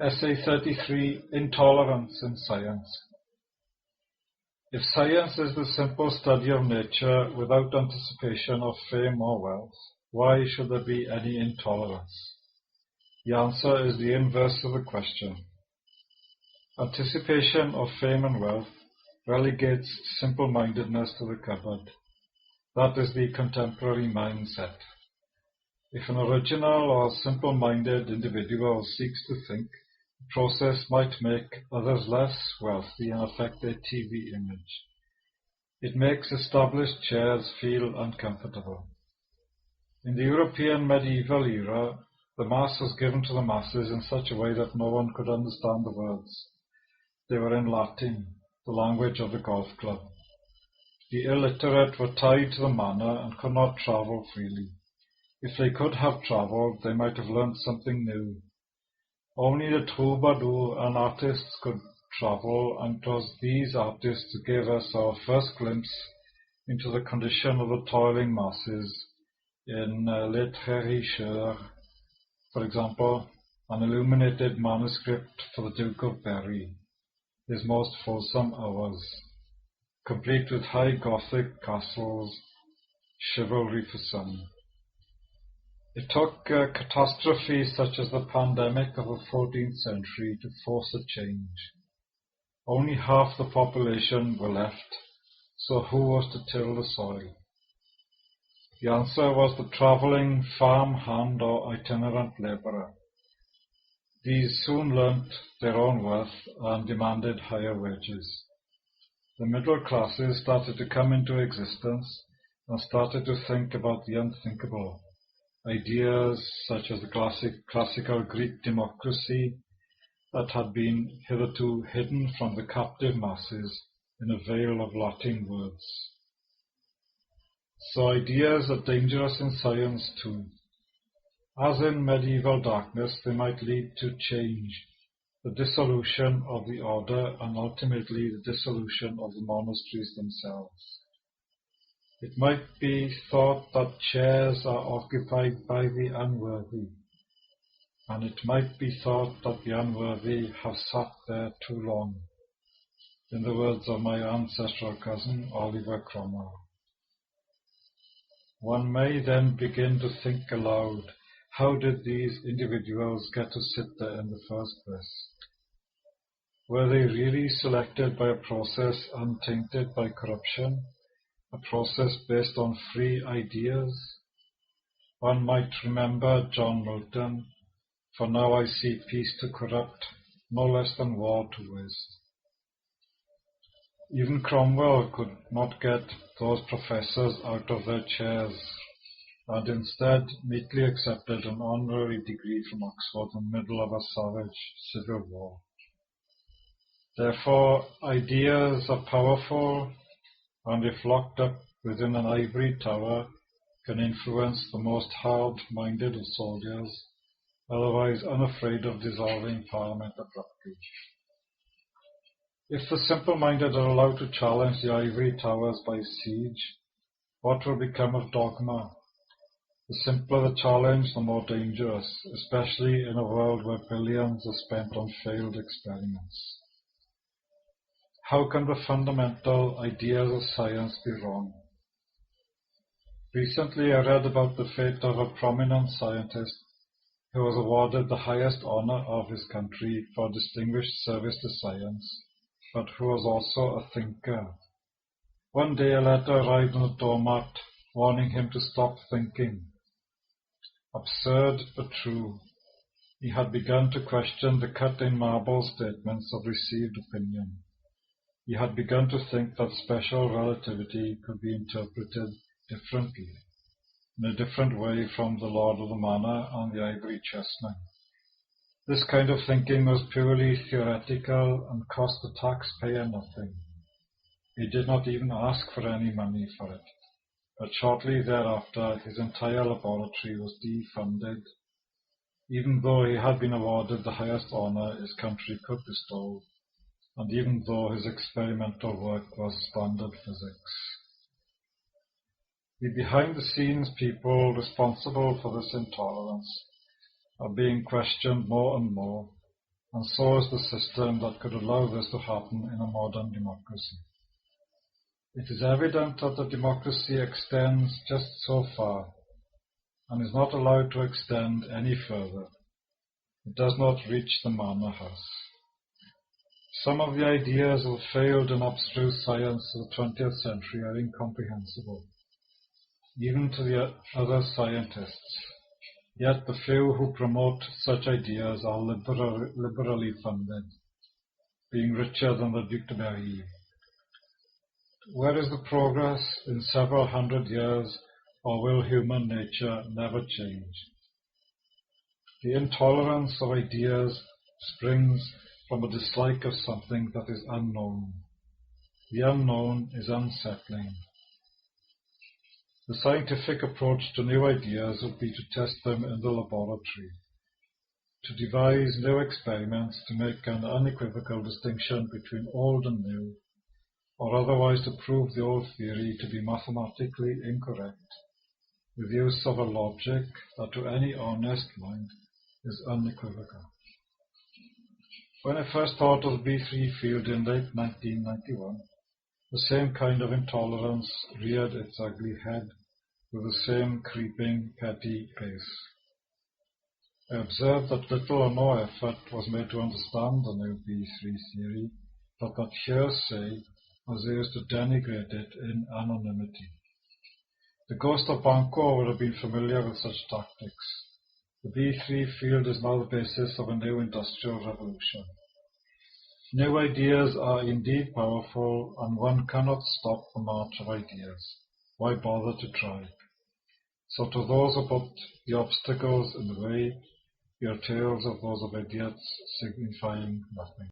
Essay 33, Intolerance in Science. If science is the simple study of nature without anticipation of fame or wealth, why should there be any intolerance? The answer is the inverse of the question. Anticipation of fame and wealth relegates simple-mindedness to the cupboard. That is the contemporary mindset. If an original or simple-minded individual seeks to think, the process might make others less wealthy and affect their TV image. It makes established chairs feel uncomfortable. In the European medieval era, the Mass was given to the masses in such a way that no one could understand the words. They were in Latin, the language of the golf club. The illiterate were tied to the manor and could not travel freely. If they could have travelled, they might have learnt something new. Only the troubadour and artists could travel, and it was these artists who gave us our first glimpse into the condition of the toiling masses in Les Tréricheurs, for example, an illuminated manuscript for the Duke of Berry, his most fulsome hours, complete with high Gothic castles, chivalry for some. It took catastrophes such as the pandemic of the 14th century to force a change. Only half the population were left, so who was to till the soil? The answer was the travelling farm hand or itinerant labourer. These soon learnt their own worth and demanded higher wages. The middle classes started to come into existence and started to think about the unthinkable. Ideas such as the classical Greek democracy that had been hitherto hidden from the captive masses in a veil of Latin words. So ideas are dangerous in science too. As in medieval darkness, they might lead to change, the dissolution of the order, and ultimately the dissolution of the monasteries themselves. It might be thought that chairs are occupied by the unworthy, and it might be thought that the unworthy have sat there too long, in the words of my ancestral cousin Oliver Cromwell. One may then begin to think aloud, how did these individuals get to sit there in the first place? Were they really selected by a process untainted by corruption? A process based on free ideas? One might remember John Milton, for now I see peace to corrupt, no less than war to waste. Even Cromwell could not get those professors out of their chairs, and instead meekly accepted an honorary degree from Oxford in the middle of a savage civil war. Therefore, ideas are powerful, and if locked up within an ivory tower, can influence the most hard-minded of soldiers, otherwise unafraid of dissolving Parliament abruptly. If the simple-minded are allowed to challenge the ivory towers by siege, what will become of dogma? The simpler the challenge, the more dangerous, especially in a world where billions are spent on failed experiments. How can the fundamental ideas of science be wrong? Recently I read about the fate of a prominent scientist who was awarded the highest honour of his country for distinguished service to science, but who was also a thinker. One day a letter arrived on the doormat warning him to stop thinking. Absurd but true. He had begun to question the cut-in-marble statements of received opinion. He had begun to think that special relativity could be interpreted differently, in a different way from the Lord of the Manor and the ivory chessmen. This kind of thinking was purely theoretical and cost the taxpayer nothing. He did not even ask for any money for it, but shortly thereafter his entire laboratory was defunded, even though he had been awarded the highest honour his country could bestow, and even though his experimental work was standard physics. The behind-the-scenes people responsible for this intolerance are being questioned more and more, and so is the system that could allow this to happen in a modern democracy. It is evident that the democracy extends just so far, and is not allowed to extend any further. It does not reach the manor house. Some of the ideas of failed and abstruse science of the 20th century are incomprehensible, even to the other scientists. Yet the few who promote such ideas are liberally funded, being richer than the Duc de Berry. Where is the progress in several hundred years, or will human nature never change? The intolerance of ideas springs from a dislike of something that is unknown. The unknown is unsettling. The scientific approach to new ideas would be to test them in the laboratory, to devise new experiments to make an unequivocal distinction between old and new, or otherwise to prove the old theory to be mathematically incorrect, with use of a logic that to any honest mind is unequivocal. When I first thought of the B3 field in late 1991, the same kind of intolerance reared its ugly head with the same creeping, petty pace. I observed that little or no effort was made to understand the new B3 theory, but that hearsay was used to denigrate it in anonymity. The ghost of Banco would have been familiar with such tactics. The B3 field is now the basis of a new industrial revolution. New ideas are indeed powerful, and one cannot stop the march of ideas. Why bother to try? So to those who put the obstacles in the way, we are tales of those of idiots signifying nothing.